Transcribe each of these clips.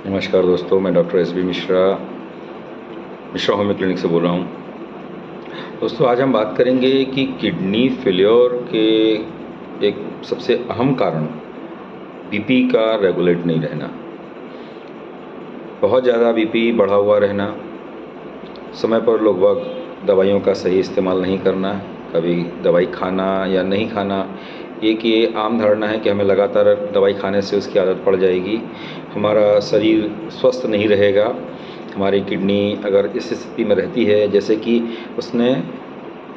नमस्कार दोस्तों, मैं doctor S B Mishra homeo clinic से बोल रहा हूँ। दोस्तों, आज हम बात करेंगे कि किडनी फेल्योर के एक सबसे अहम कारण बीपी का रेगुलेट नहीं रहना। बहुत ज़्यादा बीपी बढ़ा हुआ रहना, समय पर लगभग दवाइयों का सही इस्तेमाल नहीं करना, कभी दवाई खाना या नहीं खाना। एक ये आम धारणा है कि हमें लगातार दवाई खाने से उसकी आदत पड़ जाएगी, हमारा शरीर स्वस्थ नहीं रहेगा। हमारी किडनी अगर इस स्थिति में रहती है जैसे कि उसने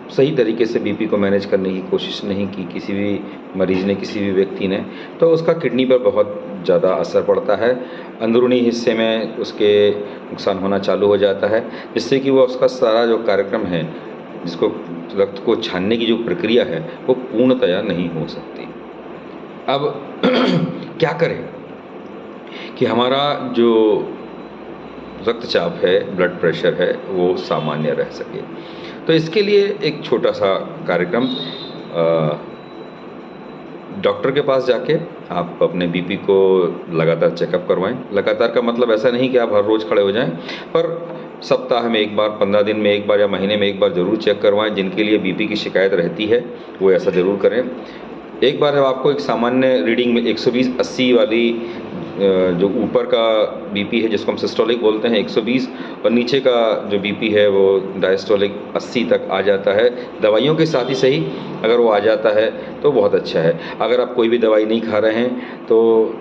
सही तरीके से बीपी को मैनेज करने की कोशिश नहीं की किसी भी मरीज़ ने, किसी भी व्यक्ति ने, तो उसका किडनी पर बहुत ज़्यादा असर पड़ता है। अंदरूनी हिस्से में उसके नुकसान होना चालू हो जाता है, जिससे कि वो उसका सारा जो कार्यक्रम है, जिसको रक्त को छानने की जो प्रक्रिया है, वो पूर्णतया नहीं हो सकती। अब क्या करें कि हमारा जो रक्तचाप है, ब्लड प्रेशर है, वो सामान्य रह सके। तो इसके लिए एक छोटा सा कार्यक्रम, डॉक्टर के पास जाके आप अपने बीपी को लगातार चेकअप करवाएं। लगातार का मतलब ऐसा नहीं कि आप हर रोज़ खड़े हो जाएं, पर सप्ताह में एक बार, 15 दिन में एक बार या महीने में एक बार ज़रूर चेक करवाएं। जिनके लिए बीपी की शिकायत रहती है वो ऐसा ज़रूर करें। एक बार जब आपको एक सामान्य रीडिंग में 120/80 वाली जो ऊपर का बीपी है, जिसको हम सिस्टोलिक बोलते हैं, 120, और नीचे का जो बीपी है वो डायस्टोलिक 80 तक आ जाता है। दवाइयों के साथ ही सही, अगर वो आ जाता है तो बहुत अच्छा है। अगर आप कोई भी दवाई नहीं खा रहे हैं तो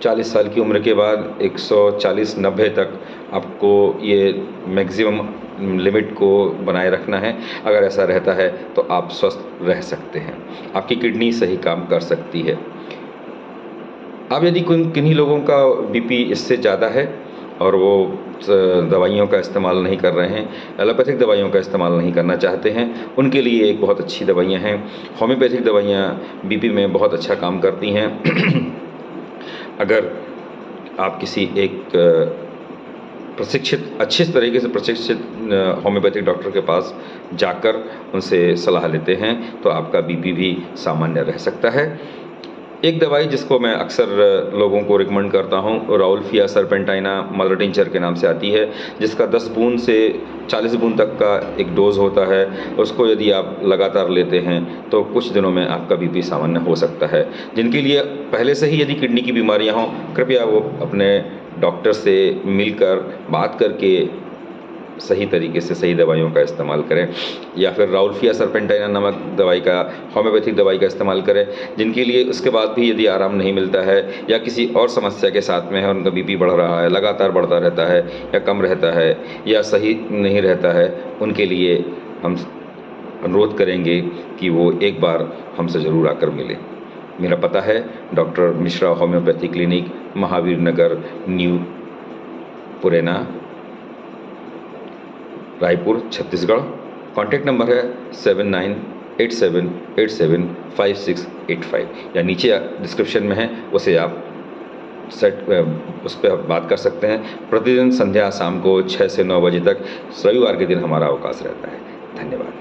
40 साल की उम्र के बाद 140-90 तक आपको ये मैक्सिमम लिमिट को बनाए रखना है। अगर ऐसा रहता है तो आप स्वस्थ रह सकते हैं, आपकी किडनी सही काम कर सकती है। अब यदि किन्हीं लोगों का बीपी इससे ज़्यादा है और वो दवाइयों का इस्तेमाल नहीं कर रहे हैं, एलोपैथिक दवाइयों का इस्तेमाल नहीं करना चाहते हैं, उनके लिए एक बहुत अच्छी दवाइयाँ हैं। होम्योपैथिक दवाइयाँ बीपी में बहुत अच्छा काम करती हैं। अगर आप किसी एक अच्छे तरीके से प्रशिक्षित होम्योपैथिक डॉक्टर के पास जाकर उनसे सलाह लेते हैं तो आपका बीपी भी सामान्य रह सकता है। एक दवाई जिसको मैं अक्सर लोगों को रिकमेंड करता हूँ, राउल्फिया सर्पेंटाइना मदर टिंचर के नाम से आती है, जिसका 10 बूंद से 40 बूंद तक का एक डोज होता है। उसको यदि आप लगातार लेते हैं तो कुछ दिनों में आपका बीपी सामान्य हो सकता है। जिनके लिए पहले से ही यदि किडनी की बीमारियाँ हों, कृपया वो अपने डॉक्टर से मिलकर बात करके सही तरीके से सही दवाइयों का इस्तेमाल करें, या फिर राउल्फिया सर्पेंटाइना नामक दवाई का, होम्योपैथिक दवाई का इस्तेमाल करें। जिनके लिए उसके बाद भी यदि आराम नहीं मिलता है या किसी और समस्या के साथ में है, उनका बीपी बढ़ रहा है, लगातार बढ़ता रहता है या कम रहता है या सही नहीं रहता है, उनके लिए हम अनुरोध करेंगे कि वो एक बार हमसे ज़रूर आकर मिलें। मेरा पता है doctor Mishra homeopathy clinic, Mahavir Nagar, new Puraina, Raipur, Chhattisgarh. Contact number है 7987875685, या नीचे डिस्क्रिप्शन में है, उसे आप उस पर बात कर सकते हैं। प्रतिदिन संध्या शाम को 6 से 9 बजे तक रविवार के दिन हमारा अवकाश रहता है। धन्यवाद।